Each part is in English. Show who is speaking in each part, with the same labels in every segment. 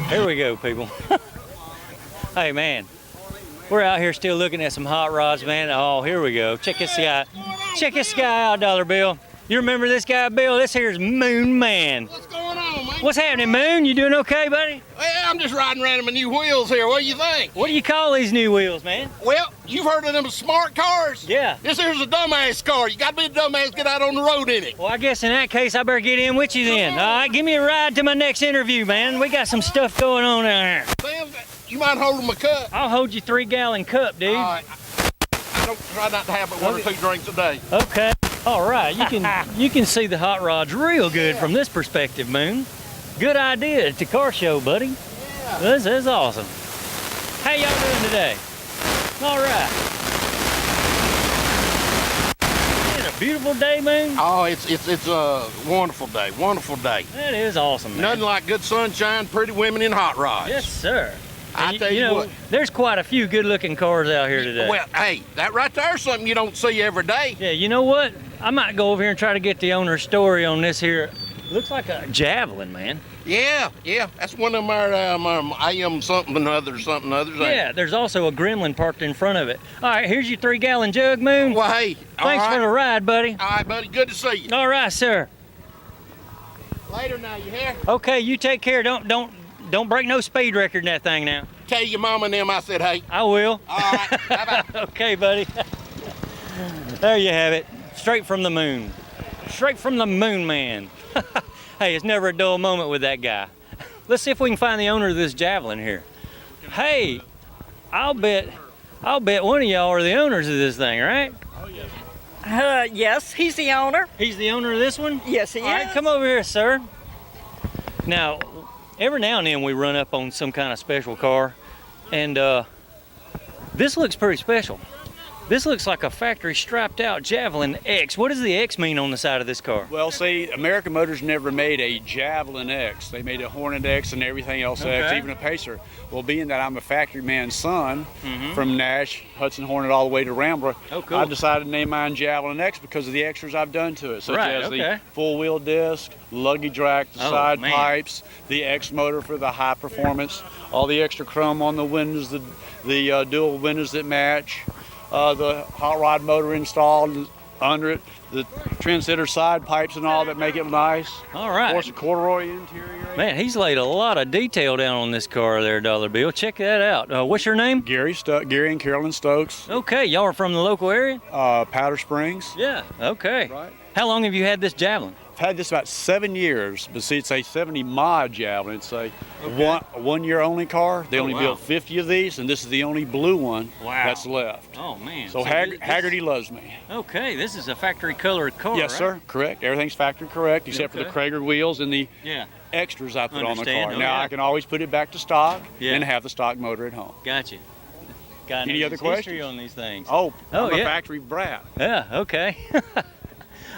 Speaker 1: Here we go, people. Hey, man, we're out here still looking at some hot rods, man. Oh, here we go. Check this guy. Check this guy out, Dollar Bill. You remember this guy, Bill? This here's Moon Man.
Speaker 2: What's going on, man?
Speaker 1: What's happening, Moon? You doing okay, buddy?
Speaker 2: Well, I'm just riding around in my new wheels here. What do you think?
Speaker 1: What do you call these new wheels, man?
Speaker 2: Well, you've heard of them smart cars?
Speaker 1: Yeah.
Speaker 2: This here's a dumbass car. You got to be a dumbass to get out on the road in it.
Speaker 1: Well, I guess in that case, I better get in with you then. All right, give me a ride to my next interview, man. We got some stuff going on down here.
Speaker 2: Sam, you mind holding my cup?
Speaker 1: I'll hold you 3-gallon cup, dude.
Speaker 2: All right. I don't try not to have but 1 or 2 drinks a day.
Speaker 1: Okay. All right. You can see the hot rods real good from this perspective, Moon. Good idea at the car show, buddy.
Speaker 2: Yeah.
Speaker 1: This is awesome. How y'all doing today? All right. Isn't it a beautiful day, Moon?
Speaker 2: Oh, it's a wonderful day. Wonderful day.
Speaker 1: That is awesome, man.
Speaker 2: Nothing like good sunshine, pretty women in hot rods.
Speaker 1: Yes, sir.
Speaker 2: I tell you what.
Speaker 1: There's quite a few good-looking cars out here today.
Speaker 2: Well, hey, that right there's something you don't see every day.
Speaker 1: Yeah, you know what? I might go over here and try to get the owner's story on this here. Looks like a Javelin, man.
Speaker 2: Yeah, that's one of them AM something others.
Speaker 1: Yeah, there's also a Gremlin parked in front of it. All right, here's your 3-gallon jug, Moon.
Speaker 2: Well, hey,
Speaker 1: Thanks for the ride, buddy.
Speaker 2: All right, buddy, good to see you.
Speaker 1: All right, sir.
Speaker 2: Later now, you hear?
Speaker 1: Okay, you take care. Don't break no speed record in that thing now.
Speaker 2: Tell your mom and them I said hey.
Speaker 1: I will.
Speaker 2: All right, bye-bye.
Speaker 1: Okay, buddy. There you have it. Straight from the moon. Straight from the Moon Man. Hey, it's never a dull moment with that guy. Let's see if we can find the owner of this Javelin here. Hey, I'll bet one of y'all are the owners of this thing, right?
Speaker 2: Oh, yes.
Speaker 3: Yes, he's the owner.
Speaker 1: He's the owner of this one?
Speaker 3: Yes, he
Speaker 1: All right,
Speaker 3: is.
Speaker 1: come over here, sir. Now, every now and then we run up on some kind of special car, and this looks pretty special. This looks like a factory strapped out Javelin X. What does the X mean on the side of this car?
Speaker 4: Well, see, American Motors never made a Javelin X. They made a Hornet X and everything else X, even a Pacer. Well, being that I'm a factory man's son from Nash, Hudson Hornet, all the way to Rambler,
Speaker 1: cool.
Speaker 4: I decided to name mine Javelin X because of the extras I've done to it, such as the full-wheel disc, luggage rack, the side pipes, the X motor for the high performance, all the extra chrome on the windows, the dual windows that match. The hot rod motor installed under it, the trendsetter side pipes and all that make it nice.
Speaker 1: All right.
Speaker 4: Of course, the corduroy interior.
Speaker 1: Man, he's laid a lot of detail down on this car there, Dollar Bill. Check that out. What's your name?
Speaker 4: Gary and Carolyn Stokes.
Speaker 1: Okay, y'all are from the local area?
Speaker 4: Powder Springs.
Speaker 1: Yeah, okay.
Speaker 4: Right.
Speaker 1: How long have you had this Javelin?
Speaker 4: I've had this about 7 years, but see, it's a 70 mod Javelin. It's a one-year only car. They only built 50 of these, and this is the only blue one that's left.
Speaker 1: Oh, man.
Speaker 4: So Haggerty loves me.
Speaker 1: Okay, this is a factory colored car,
Speaker 4: Yes, sir, correct. Everything's factory correct, except for the Krager wheels and the extras I put on the car. Now, I can always put it back to stock and have the stock motor at home.
Speaker 1: Gotcha. Got
Speaker 4: any other questions?
Speaker 1: History on these things?
Speaker 4: Oh, I'm a factory brat.
Speaker 1: Yeah, okay.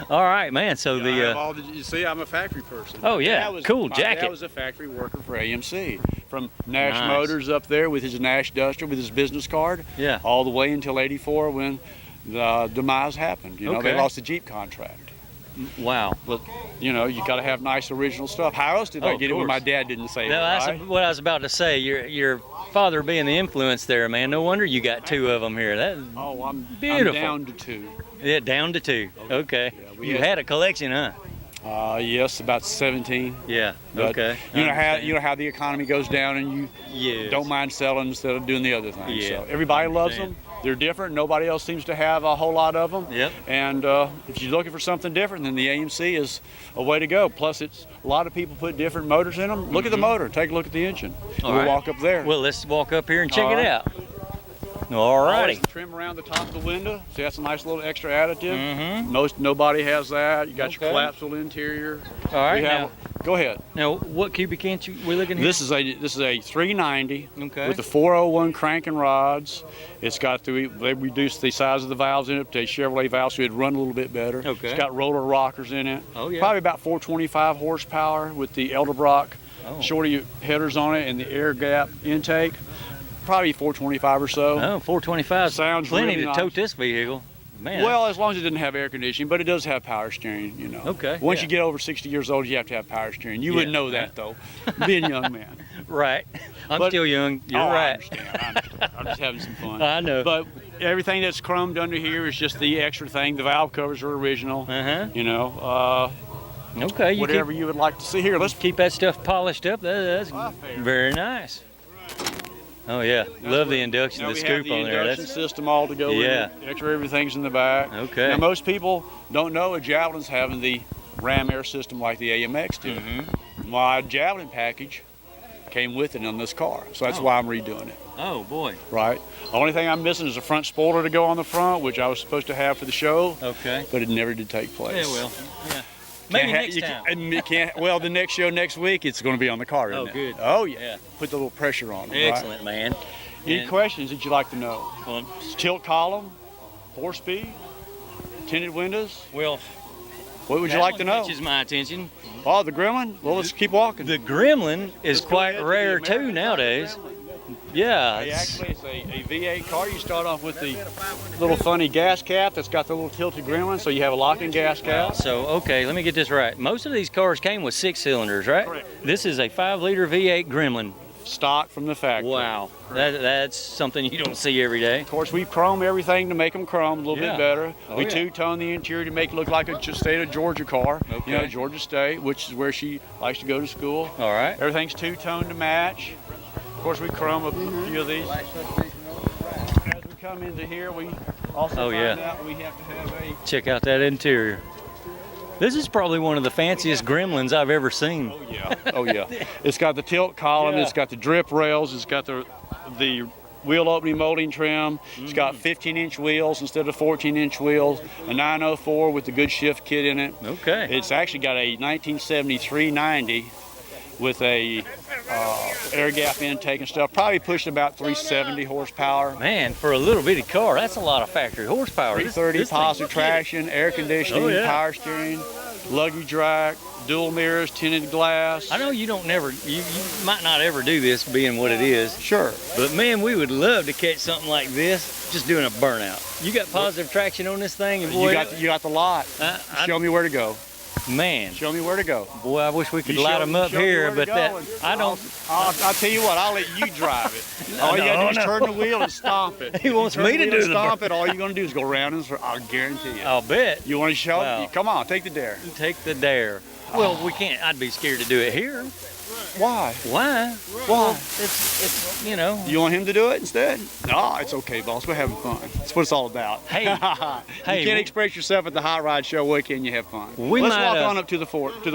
Speaker 1: All right, man. So
Speaker 4: you see, I'm a factory person.
Speaker 1: Oh yeah, cool jacket.
Speaker 4: My dad was a factory worker for AMC, from Nash Motors up there with his Nash Duster with his business card, all the way until '84 when the demise happened. You know, they lost the Jeep contract.
Speaker 1: Wow.
Speaker 4: But you know, you got to have nice original stuff. How else did I get it when my dad didn't say it?
Speaker 1: That's what I was about to say. Your father being the influence there, man. No wonder you got 2 of them here.
Speaker 4: I'm
Speaker 1: beautiful.
Speaker 4: I'm down to 2.
Speaker 1: Yeah, down to 2. Okay. Yeah, you had a collection, huh?
Speaker 4: Yes, about 17.
Speaker 1: Yeah.
Speaker 4: But
Speaker 1: okay.
Speaker 4: You know how the economy goes down, and you don't mind selling instead of doing the other thing.
Speaker 1: Yeah.
Speaker 4: So everybody loves them. They're different. Nobody else seems to have a whole lot of them.
Speaker 1: Yep.
Speaker 4: And if you're looking for something different, then the AMC is a way to go. Plus, a lot of people put different motors in them. Look at the motor. Take a look at the engine. We'll walk up there.
Speaker 1: Well, let's walk up here and check it out. All righty.
Speaker 4: Always trim around the top of the window. See, that's a nice little extra additive.
Speaker 1: Mm-hmm.
Speaker 4: Nobody has that. You got your collapsible interior.
Speaker 1: All right.
Speaker 4: Go ahead.
Speaker 1: Now, what cubic inch we looking here?
Speaker 4: This is a 390
Speaker 1: Okay.
Speaker 4: with the 401 cranking rods. It's got they reduced the size of the valves in it to Chevrolet valves so it'd run a little bit better.
Speaker 1: Okay.
Speaker 4: It's got roller rockers in it.
Speaker 1: Oh yeah.
Speaker 4: Probably about 425 horsepower with the Edelbrock shorty headers on it and the air gap intake. Probably 425 or so.
Speaker 1: Oh, 425
Speaker 4: sounds
Speaker 1: plenty
Speaker 4: really
Speaker 1: to
Speaker 4: nice.
Speaker 1: tote this vehicle. Man.
Speaker 4: Well, as long as it didn't have air conditioning, but it does have power steering, you know.
Speaker 1: Okay.
Speaker 4: Once you get over 60 years old, you have to have power steering. You wouldn't know that, though, being a young man.
Speaker 1: Right. I'm still young. You're right.
Speaker 4: I understand. I'm just having some fun.
Speaker 1: I know.
Speaker 4: But everything that's chromed under here is just the extra thing. The valve covers are original. You know.
Speaker 1: Okay.
Speaker 4: Whatever you would like to see. Here, let's
Speaker 1: keep that stuff polished up. That's very nice. Oh yeah, love the induction, the scoop on there.
Speaker 4: Induction system all to go in. Extra everything's in the back.
Speaker 1: Okay.
Speaker 4: Now most people don't know a Javelin's having the ram air system like the AMX did. My Javelin package came with it on this car, so that's why I'm redoing it.
Speaker 1: Oh boy.
Speaker 4: Right. The only thing I'm missing is a front spoiler to go on the front, which I was supposed to have for the show.
Speaker 1: Okay.
Speaker 4: But it never did take place.
Speaker 1: Yeah, well, yeah. Maybe next time.
Speaker 4: Well, the next show next week, it's going to be on the car, isn't it?
Speaker 1: Good.
Speaker 4: Oh, yeah. Put the little pressure on it.
Speaker 1: Excellent, man.
Speaker 4: Any questions that you'd like to know? Tilt column, 4-speed, tinted windows.
Speaker 1: Well,
Speaker 4: what would you like to know?
Speaker 1: Catches my attention.
Speaker 4: Oh, the Gremlin? Well, let's keep walking.
Speaker 1: The Gremlin is quite rare too nowadays. Yeah.
Speaker 4: Actually, it's a V8 car. You start off with the little funny gas cap that's got the little tilted Gremlin, so you have a lock-in gas cap.
Speaker 1: So, okay, let me get this right. Most of these cars came with 6 cylinders, right?
Speaker 4: Correct.
Speaker 1: This is a 5-liter V8 Gremlin.
Speaker 4: Stock from the factory.
Speaker 1: Wow. That's something you don't see every day.
Speaker 4: Of course, we chrome everything to make them chrome a little bit better. We two-tone the interior to make it look like a state of Georgia car.
Speaker 1: Okay.
Speaker 4: You know, Georgia State, which is where she likes to go to school.
Speaker 1: All right.
Speaker 4: Everything's two-toned to match. Of course, we chrome a few of these. As we come into here, we also find out we have to have a...
Speaker 1: Check out that interior. This is probably one of the fanciest Gremlins I've ever seen.
Speaker 4: Oh, yeah. Oh, yeah. It's got the tilt column. It's got the drip rails. It's got the wheel opening molding trim. It's got 15-inch wheels instead of 14-inch wheels. A 904 with the good shift kit in it.
Speaker 1: Okay.
Speaker 4: It's actually got a 1973 90 with a air gap intake and stuff. Probably pushed about 370 horsepower.
Speaker 1: Man, for a little bitty car, that's a lot of factory horsepower.
Speaker 4: 330 positive traction, air conditioning, power steering, luggage rack, dual mirrors, tinted glass.
Speaker 1: I know you might not ever do this being what it is.
Speaker 4: Sure.
Speaker 1: But man, we would love to catch something like this just doing a burnout. You got positive traction on this thing, and boy,
Speaker 4: you got the lot. Show me where to go.
Speaker 1: Man,
Speaker 4: show me where to go.
Speaker 1: Boy, I wish we could light them up here, but I don't.
Speaker 4: I'll tell you what. I'll let you drive it. All you gotta do is turn the wheel and stomp it.
Speaker 1: He wants me to do the
Speaker 4: stomp it. All you're gonna do is go around and I'll guarantee you.
Speaker 1: I'll bet.
Speaker 4: You want to show it? Come on, take the dare.
Speaker 1: Take the dare. Well, we can't. I'd be scared to do it here.
Speaker 4: Why?
Speaker 1: Why?
Speaker 4: Why?
Speaker 1: It's you know.
Speaker 4: You want him to do it instead? No, it's okay, boss. We're having fun. That's what it's all about.
Speaker 1: Hey,
Speaker 4: you can't express yourself at the hot rod show. Why can't you have fun? Let's walk on up to the front.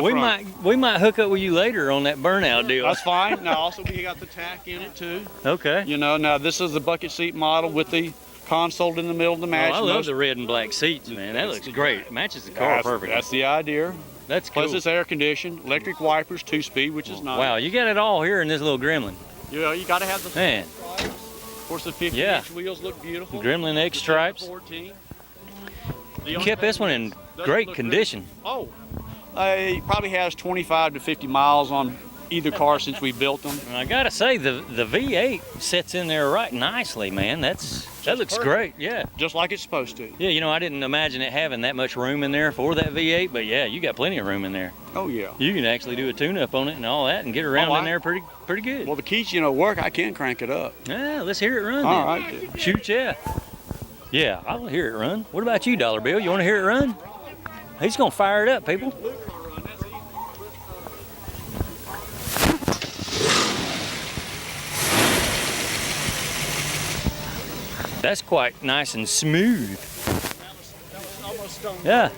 Speaker 1: We might hook up with you later on that burnout deal.
Speaker 4: That's fine. Now also we got the tack in it too.
Speaker 1: Okay.
Speaker 4: You know, now this is the bucket seat model with the console in the middle of the match.
Speaker 1: I love the red and black seats, man. That looks great. It matches the car perfectly.
Speaker 4: That's the idea.
Speaker 1: That's cool.
Speaker 4: Plus it's air conditioned, electric wipers, 2-speed, which is nice.
Speaker 1: Wow, you got it all here in this little Gremlin.
Speaker 4: You know, you got to have the.
Speaker 1: Man.
Speaker 4: Of course, the 50-inch wheels look beautiful.
Speaker 1: Gremlin X stripes. You kept this one in great condition.
Speaker 4: Oh, it probably has 25 to 50 miles on either car since we built them.
Speaker 1: And I gotta say, the V8 sits in there right nicely, man. That looks great. Yeah.
Speaker 4: Just like it's supposed to.
Speaker 1: Yeah, you know, I didn't imagine it having that much room in there for that V8, but yeah, you got plenty of room in there.
Speaker 4: Oh yeah.
Speaker 1: You can actually do a tune-up on it and all that, and get around in there pretty good.
Speaker 4: Well, the keys, work. I can crank it up.
Speaker 1: Yeah, let's hear it run.
Speaker 4: All right.
Speaker 1: Shoot, yeah. Yeah, I'll hear it run. What about you, Dollar Bill? You want to hear it run? He's gonna fire it up, people. That's quite nice and smooth. Yeah.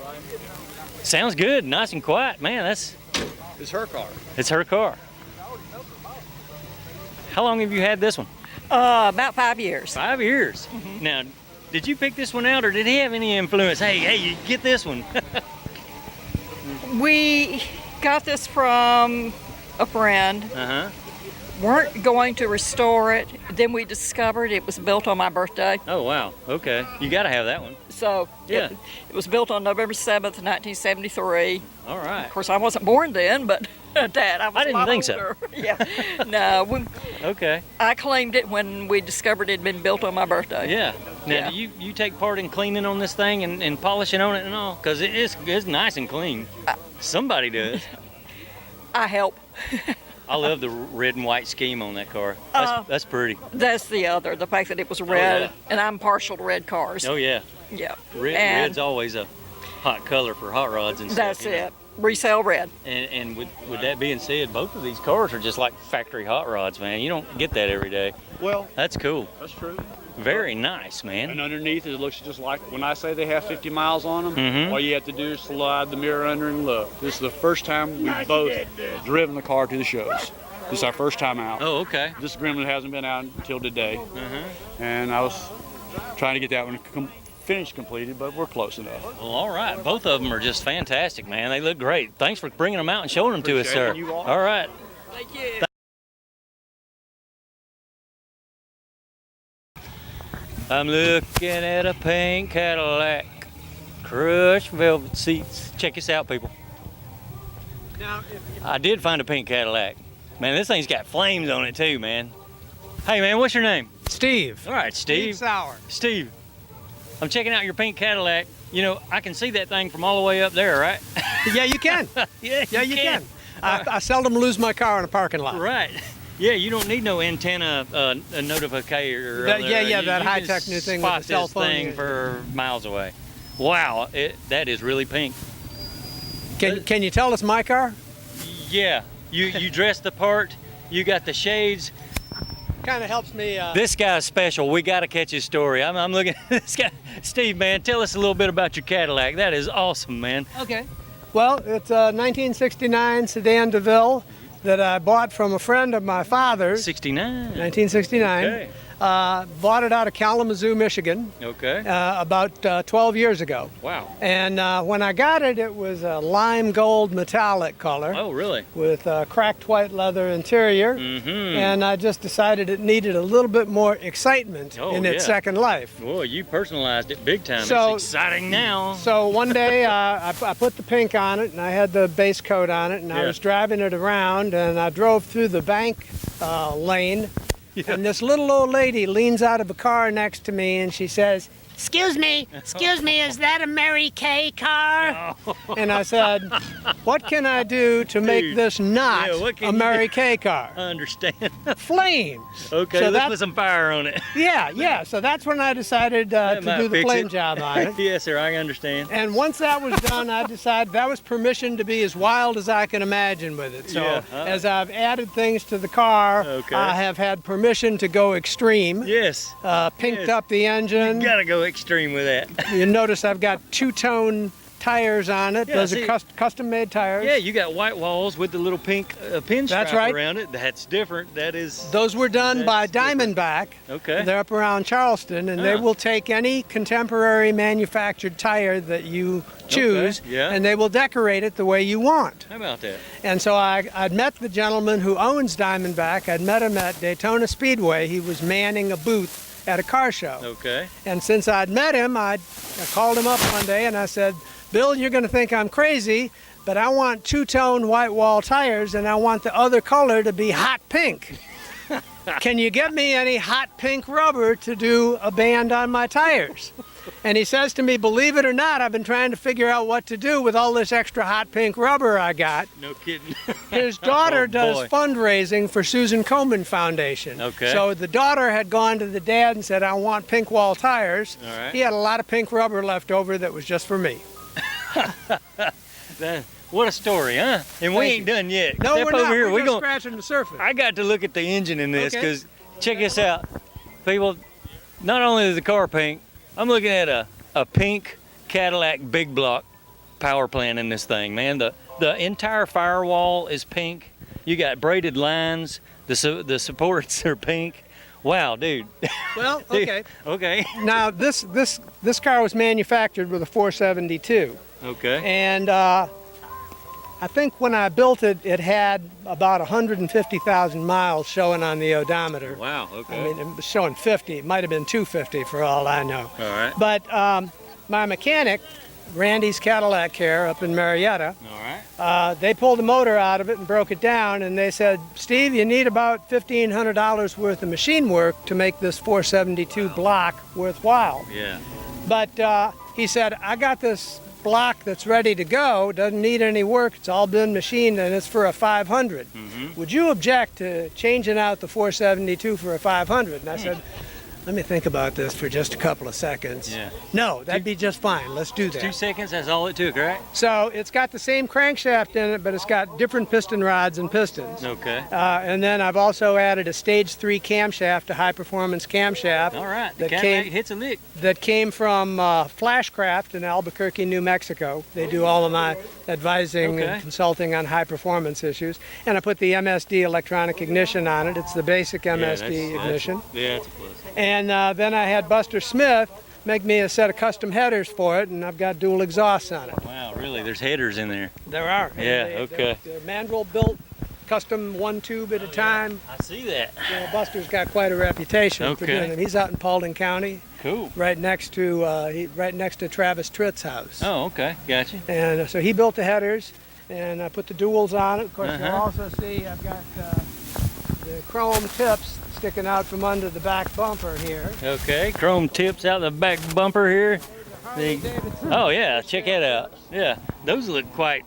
Speaker 1: Sounds good, nice and quiet. Man, it's
Speaker 4: her car.
Speaker 1: It's her car. How long have you had this one?
Speaker 3: About 5 years.
Speaker 1: 5 years. Now, did you pick this one out, or did he have any influence? Hey, you get this one.
Speaker 3: We got this from a friend.
Speaker 1: Uh-huh.
Speaker 3: Weren't going to restore it. Then we discovered it was built on my birthday.
Speaker 1: Oh, wow. Okay. You got to have that one.
Speaker 3: So
Speaker 1: Yeah.
Speaker 3: it was built on November 7th, 1973.
Speaker 1: All right.
Speaker 3: Of course, I wasn't born then, but Dad, I was
Speaker 1: I didn't
Speaker 3: a lot
Speaker 1: think so.
Speaker 3: older. Yeah. No,
Speaker 1: Okay.
Speaker 3: I claimed it when we discovered it had been built on my birthday.
Speaker 1: Yeah. Now,
Speaker 3: Yeah.
Speaker 1: do you take part in cleaning on this thing and polishing on it and all? Because it's nice and clean. Somebody does.
Speaker 3: I help.
Speaker 1: I love the red and white scheme on that car. That's pretty.
Speaker 3: That's the fact that it was red,
Speaker 1: yeah.
Speaker 3: and I'm partial to red cars.
Speaker 1: Oh, yeah.
Speaker 3: Yeah.
Speaker 1: Red's always a hot color for hot rods and stuff.
Speaker 3: That's it. Resale red.
Speaker 1: And with that being said, both of these cars are just like factory hot rods, man. You don't get that every day.
Speaker 4: Well,
Speaker 1: That's cool.
Speaker 4: that's true.
Speaker 1: Very nice,
Speaker 4: And
Speaker 1: man.
Speaker 4: underneath it looks just like, when I say they have 50 miles on them,
Speaker 1: Mhm.
Speaker 4: all you have to do is slide the mirror under and look. This is the first time we've both driven the car to the shows. This is our first time out.
Speaker 1: Oh, okay.
Speaker 4: This Gremlin hasn't been out until today.
Speaker 1: Uh-huh.
Speaker 4: And I was trying to get that one finished completed, but we're close enough.
Speaker 1: Well, all right. Both of them are just fantastic, man. They look great. Thanks for bringing them out and showing them to us,
Speaker 4: Appreciate
Speaker 1: sir.
Speaker 4: it. You are.
Speaker 1: All right.
Speaker 3: Thank you.
Speaker 1: I'm looking at a pink Cadillac, crushed velvet seats. Check this out, people.
Speaker 5: Now,
Speaker 1: I did find a pink Cadillac. Man, this thing's got flames on it too, man. Hey, man, what's your name?
Speaker 5: Steve.
Speaker 1: All right, Steve.
Speaker 5: Sauer.
Speaker 1: Steve, I'm checking out your pink Cadillac. You know, I can see that thing from all the way up there, right?
Speaker 5: Yeah, you can.
Speaker 1: Yeah,
Speaker 5: Yeah, you can. I seldom lose my car in a parking lot.
Speaker 1: Right. Yeah, you don't need no antenna notifier.
Speaker 5: Yeah, that high-tech new thing with
Speaker 1: spot
Speaker 5: the cell
Speaker 1: this
Speaker 5: phone.
Speaker 1: thing for miles away. Wow, that is really pink.
Speaker 5: Can you tell it's my car?
Speaker 1: Yeah, you dressed the part. You got the shades.
Speaker 5: Kind of helps me.
Speaker 1: This guy's special. We got to catch his story. I'm looking at this guy. Steve, man, tell us a little bit about your Cadillac. That is awesome, man.
Speaker 5: Okay. Well, it's a 1969 sedan DeVille that I bought from a friend of my father's.
Speaker 1: 69.
Speaker 5: 1969.
Speaker 1: Okay.
Speaker 5: Bought it out of Kalamazoo, Michigan,
Speaker 1: Okay.
Speaker 5: about 12 years ago.
Speaker 1: Wow.
Speaker 5: And when I got it, it was a lime gold metallic color
Speaker 1: Oh, really?
Speaker 5: with a cracked white leather interior.
Speaker 1: Mm-hmm.
Speaker 5: And I just decided it needed a little bit more excitement
Speaker 1: Oh,
Speaker 5: in its
Speaker 1: yeah.
Speaker 5: second life.
Speaker 1: Boy, you personalized it big time.
Speaker 5: So-
Speaker 1: it's exciting now.
Speaker 5: So one day I put the pink on it and I had the base coat on it and I
Speaker 1: Yeah.
Speaker 5: was driving it around and I drove through the bank lane and this little old lady leans out of a car next to me and she says,
Speaker 6: Excuse me, is that a Mary Kay car?
Speaker 5: and I said, what can I do to make
Speaker 1: Dude,
Speaker 5: this not
Speaker 1: yeah, what can
Speaker 5: a
Speaker 1: you
Speaker 5: Mary
Speaker 1: do?
Speaker 5: Kay car?
Speaker 1: I understand.
Speaker 5: Flames.
Speaker 1: Okay,
Speaker 5: So
Speaker 1: let's
Speaker 5: that-
Speaker 1: put some fire on it.
Speaker 5: Yeah. So that's when I decided to
Speaker 1: That might
Speaker 5: do the
Speaker 1: fix
Speaker 5: flame
Speaker 1: it.
Speaker 5: job on it.
Speaker 1: Yes, sir, I understand.
Speaker 5: And once that was done, I decided that was permission to be as wild as I can imagine with it. So
Speaker 1: Yeah,
Speaker 5: as I've added things to the car,
Speaker 1: Okay.
Speaker 5: I have had permission to go extreme.
Speaker 1: Yes,
Speaker 5: Pinked
Speaker 1: Yes.
Speaker 5: up the engine.
Speaker 1: gotta go extreme with that.
Speaker 5: You notice I've got two-tone tires on it.
Speaker 1: Yeah,
Speaker 5: Those
Speaker 1: see-
Speaker 5: are custom-made tires.
Speaker 1: Yeah, you got white walls with the little pink pinstripe
Speaker 5: right.
Speaker 1: around it. That's different. That is.
Speaker 5: Those were done by
Speaker 1: That's different.
Speaker 5: Diamondback.
Speaker 1: Okay.
Speaker 5: They're up around Charleston, and they
Speaker 1: Huh.
Speaker 5: will take any contemporary manufactured tire that you choose,
Speaker 1: yeah.
Speaker 5: and they will decorate it the way you want.
Speaker 1: How about that?
Speaker 5: And so I'd met the gentleman who owns Diamondback. I'd met him at Daytona Speedway. He was manning a booth at a car show.
Speaker 1: Okay.
Speaker 5: And since I'd met him, I called him up one day and I said, Bill, you're going to think I'm crazy, but I want two-tone white wall tires and I want the other color to be hot pink. Can you get me any hot pink rubber to do a band on my tires? And he says to me, believe it or not, I've been trying to figure out what to do with all this extra hot pink rubber I got.
Speaker 1: No kidding.
Speaker 5: His daughter
Speaker 1: Oh,
Speaker 5: does
Speaker 1: boy.
Speaker 5: fundraising for Susan Komen Foundation.
Speaker 1: Okay.
Speaker 5: So the daughter had gone to the dad and said, I want pink wall tires.
Speaker 1: All right.
Speaker 5: He had a lot of pink rubber left over that was just for me.
Speaker 1: What a story, huh? And we
Speaker 5: Thank
Speaker 1: ain't
Speaker 5: you.
Speaker 1: done yet.
Speaker 5: No,
Speaker 1: Step
Speaker 5: we're
Speaker 1: over
Speaker 5: not.
Speaker 1: here.
Speaker 5: We're just
Speaker 1: gonna.
Speaker 5: scratching the surface.
Speaker 1: I got to look at the engine in this
Speaker 5: Okay.
Speaker 1: because check this out, people. Not only is the car pink, I'm looking at a pink Cadillac big block power plant in this thing, man. The entire firewall is pink. You got braided lines. The supports are pink. Wow, dude.
Speaker 5: Well, okay.
Speaker 1: Okay.
Speaker 5: Now this car was manufactured with a 472,
Speaker 1: Okay.
Speaker 5: and I think when I built it, it had about 150,000 miles showing on the odometer.
Speaker 1: Wow. Okay.
Speaker 5: I mean, it was showing 50. It might have been 250 for all I know.
Speaker 1: All right.
Speaker 5: But my mechanic, Randy's Cadillac Care up in Marietta,
Speaker 1: All right.
Speaker 5: they pulled the motor out of it and broke it down, and they said, Steve, you need about $1,500 worth of machine work to make this 472 block worthwhile.
Speaker 1: Yeah.
Speaker 5: But he said, I got this block that's ready to go, doesn't need any work, it's all been machined, and it's for a 500. Would you object to changing out the 472 for a 500? And I said, let me think about this for just a couple of seconds.
Speaker 1: Yeah.
Speaker 5: No, that'd be just fine. Let's do that.
Speaker 1: 2 seconds. That's all it took, right?
Speaker 5: So it's got the same crankshaft in it, but it's got different piston rods and pistons.
Speaker 1: Okay.
Speaker 5: And then I've also added a stage 3 camshaft, a high performance camshaft.
Speaker 1: All right. The
Speaker 5: that
Speaker 1: Cadillac
Speaker 5: came,
Speaker 1: hits a lick.
Speaker 5: that came from Flashcraft in Albuquerque, New Mexico. They do all of my advising
Speaker 1: Okay.
Speaker 5: and consulting on high performance issues. And I put the MSD electronic ignition on it. It's the basic MSD ignition.
Speaker 1: That's a plus.
Speaker 5: And then I had Buster Smith make me a set of custom headers for it, and I've got dual exhausts on it.
Speaker 1: Wow, really? There's headers in there.
Speaker 5: There are.
Speaker 1: Yeah,
Speaker 5: They're
Speaker 1: okay.
Speaker 5: Mandrel built, custom one tube at a time.
Speaker 1: I see that.
Speaker 5: You know, Buster's got quite a reputation for
Speaker 1: Okay.
Speaker 5: doing it. He's out in Paulding County,
Speaker 1: Cool.
Speaker 5: right next to Travis Tritt's house.
Speaker 1: Oh, okay. Gotcha.
Speaker 5: And so he built the headers, and I put the duals on it. Of course, you'll
Speaker 1: Uh-huh.
Speaker 5: also see I've got the chrome tips sticking out from under the back bumper here.
Speaker 1: Okay. Chrome tips out the back bumper here.
Speaker 5: Harley Davidson.
Speaker 1: Oh yeah, check that out. Yeah, those look quite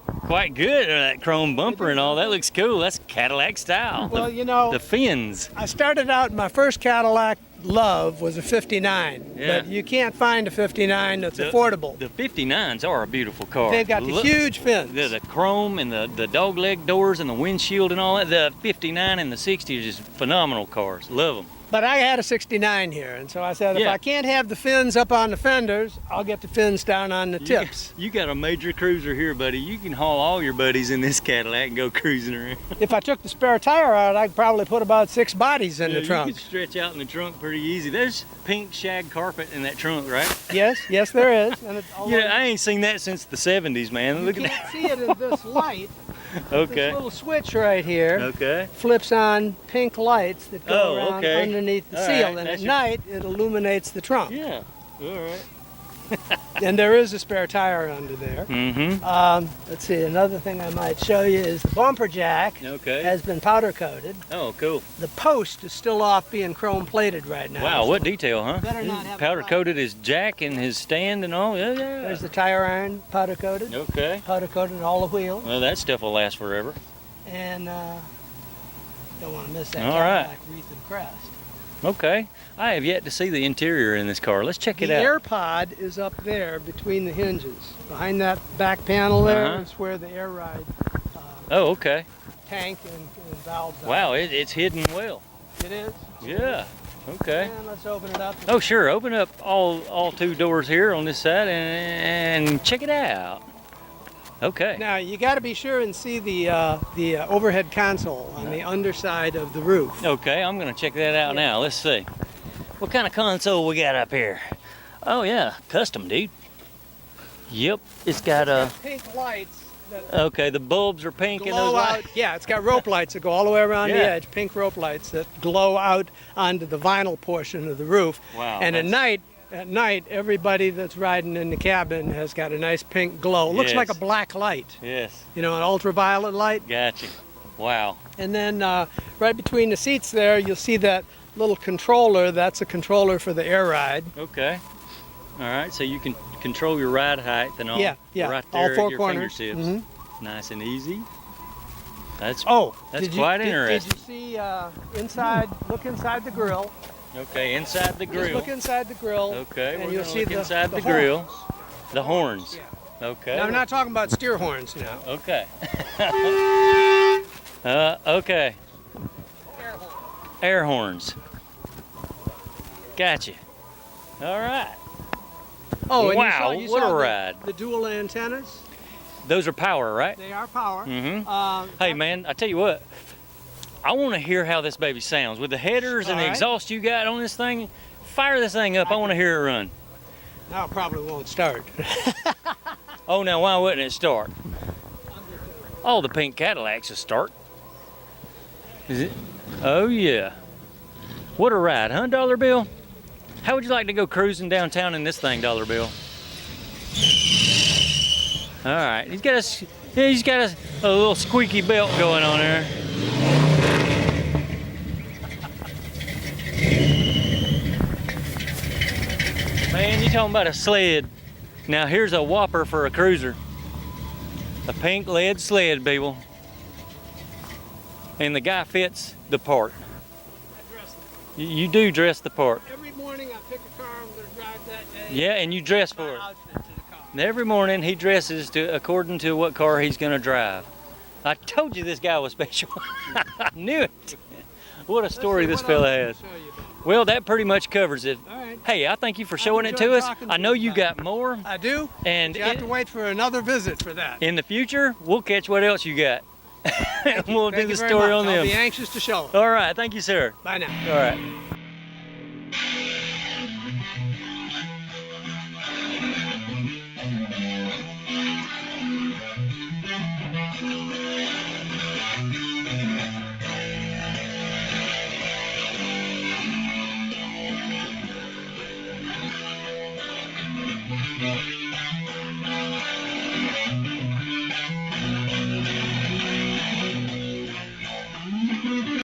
Speaker 1: good. That chrome bumper and all that looks cool. That's Cadillac style.
Speaker 5: Well, you know,
Speaker 1: The fins.
Speaker 5: I started out, my first Cadillac love was a 59,
Speaker 1: Yeah.
Speaker 5: but you can't find a 59 that's affordable.
Speaker 1: The 59s are a beautiful car.
Speaker 5: They've got the
Speaker 1: Look,
Speaker 5: huge fins.
Speaker 1: the chrome and the dog leg doors and the windshield and all that. The 59 and the 60 are just phenomenal cars. Love them.
Speaker 5: But I had a 69 here, and so I said, if
Speaker 1: Yeah.
Speaker 5: I can't have the fins up on the fenders, I'll get the fins down on the tips.
Speaker 1: You got a major cruiser here, buddy. You can haul all your buddies in this Cadillac and go cruising around.
Speaker 5: If I took the spare tire out, I'd probably put about 6 bodies in the
Speaker 1: You
Speaker 5: trunk.
Speaker 1: could stretch out in the trunk pretty easy. There's pink shag carpet in that trunk, right?
Speaker 5: Yes, there is. And it's,
Speaker 1: Yeah, I ain't seen that since the 70s, man.
Speaker 5: you
Speaker 1: Look at
Speaker 5: can't see it in this light.
Speaker 1: that. Okay.
Speaker 5: This little switch right here
Speaker 1: Okay.
Speaker 5: flips on pink lights that go
Speaker 1: Oh,
Speaker 5: around
Speaker 1: okay.
Speaker 5: underneath the
Speaker 1: All
Speaker 5: seal,
Speaker 1: right,
Speaker 5: and
Speaker 1: that's
Speaker 5: at
Speaker 1: your-
Speaker 5: night it illuminates the trunk.
Speaker 1: Yeah. All right.
Speaker 5: And there is a spare tire under there.
Speaker 1: Mm-hmm.
Speaker 5: Let's see, another thing I might show you is the bumper jack
Speaker 1: Okay.
Speaker 5: has been powder coated.
Speaker 1: Oh, cool.
Speaker 5: The post is still off being chrome plated right now.
Speaker 1: Wow, what detail, huh?
Speaker 5: Better not have
Speaker 1: Powder
Speaker 5: a-
Speaker 1: coated his jack and his stand and all. Yeah, yeah.
Speaker 5: There's the tire iron powder coated.
Speaker 1: Okay.
Speaker 5: Powder coated all the wheels.
Speaker 1: Well, that stuff will last forever.
Speaker 5: And don't want to miss that
Speaker 1: All right.
Speaker 5: Cadillac wreath and crest.
Speaker 1: Okay. I have yet to see the interior in this car. Let's check it
Speaker 5: The
Speaker 1: out.
Speaker 5: air pod is up there between the hinges. Behind that back panel there
Speaker 1: Uh-huh.
Speaker 5: is where the air ride
Speaker 1: Oh, okay.
Speaker 5: tank and valves are.
Speaker 1: Wow, it's hidden well.
Speaker 5: It is.
Speaker 1: Yeah. Okay.
Speaker 5: And let's open it up.
Speaker 1: Oh, sure. Open up all 2 doors here on this side and check it out. Okay.
Speaker 5: Now you got to be sure and see the overhead console on the underside of the roof.
Speaker 1: Okay, I'm gonna check that out now. Let's see. What kind of console we got up here? Oh yeah, custom, dude. Yep, it's got a.
Speaker 5: Pink lights that
Speaker 1: Okay, the bulbs are pink and
Speaker 5: glow
Speaker 1: those
Speaker 5: out.
Speaker 1: lights.
Speaker 5: Yeah, it's got rope lights that go all the way around the
Speaker 1: Yeah.
Speaker 5: edge. Pink rope lights that glow out onto the vinyl portion of the roof.
Speaker 1: Wow.
Speaker 5: And
Speaker 1: that's-
Speaker 5: at night, everybody that's riding in the cabin has got a nice pink glow. It looks
Speaker 1: Yes.
Speaker 5: like a black light,
Speaker 1: Yes,
Speaker 5: you know, an ultraviolet light.
Speaker 1: gotcha. Wow.
Speaker 5: And then right between the seats there, you'll see that little controller. That's a controller for the air ride.
Speaker 1: Okay. All right, so you can control your ride height and all.
Speaker 5: Yeah,
Speaker 1: Right
Speaker 5: all
Speaker 1: there
Speaker 5: four
Speaker 1: at your
Speaker 5: corners.
Speaker 1: fingertips.
Speaker 5: Mhm.
Speaker 1: Nice and easy. That's
Speaker 5: Oh,
Speaker 1: That's
Speaker 5: did
Speaker 1: quite
Speaker 5: you,
Speaker 1: interesting.
Speaker 5: Did you see inside? Look inside the grill.
Speaker 1: okay. Inside the
Speaker 5: Just
Speaker 1: grill.
Speaker 5: look inside the grill.
Speaker 1: Okay,
Speaker 5: and
Speaker 1: we're
Speaker 5: you'll
Speaker 1: gonna
Speaker 5: see
Speaker 1: look
Speaker 5: the,
Speaker 1: inside the
Speaker 5: horns.
Speaker 1: grill. The horns. Okay.
Speaker 5: Now, I'm not talking about steer horns now.
Speaker 1: Okay. Okay. Air horns. Gotcha. All right.
Speaker 5: Oh, and
Speaker 1: Wow,
Speaker 5: you
Speaker 1: what
Speaker 5: saw
Speaker 1: a
Speaker 5: the,
Speaker 1: ride.
Speaker 5: the dual antennas.
Speaker 1: Those are power, right?
Speaker 5: They are power.
Speaker 1: Mm-hmm. Hey, man, I tell you what. I want to hear how this baby sounds. With the headers and the
Speaker 5: All right.
Speaker 1: exhaust you got on this thing, fire this thing up. I want to hear it run.
Speaker 5: Now it probably won't start.
Speaker 1: Oh, now why wouldn't it start? Oh, the pink Cadillacs will start. Is it? Oh, yeah. What a ride, huh, Dollar Bill? How would you like to go cruising downtown in this thing, Dollar Bill? All right, he's got a little squeaky belt going on there. Man, you talking about a sled. Now here's a whopper for a cruiser. A pink lead sled, people. And the guy fits the part. You do dress the part.
Speaker 5: Every morning I pick a car I'm going to drive that day.
Speaker 1: Yeah, and you dress for it. And every morning he dresses according to what car he's going to drive. I told you this guy was special. I knew it. What a story this fella has. Well, that pretty much covers it.
Speaker 5: All right.
Speaker 1: Hey, I thank you for showing it to us. I know you got more.
Speaker 5: I do.
Speaker 1: And
Speaker 5: You have to wait for another visit for that.
Speaker 1: in the future, we'll catch what else you got. And we'll do
Speaker 5: Thank
Speaker 1: the
Speaker 5: you very
Speaker 1: story
Speaker 5: much.
Speaker 1: on
Speaker 5: I'll
Speaker 1: them.
Speaker 5: be anxious to show them.
Speaker 1: All right, thank you, sir.
Speaker 5: Bye now.
Speaker 1: All right.
Speaker 7: Yeah.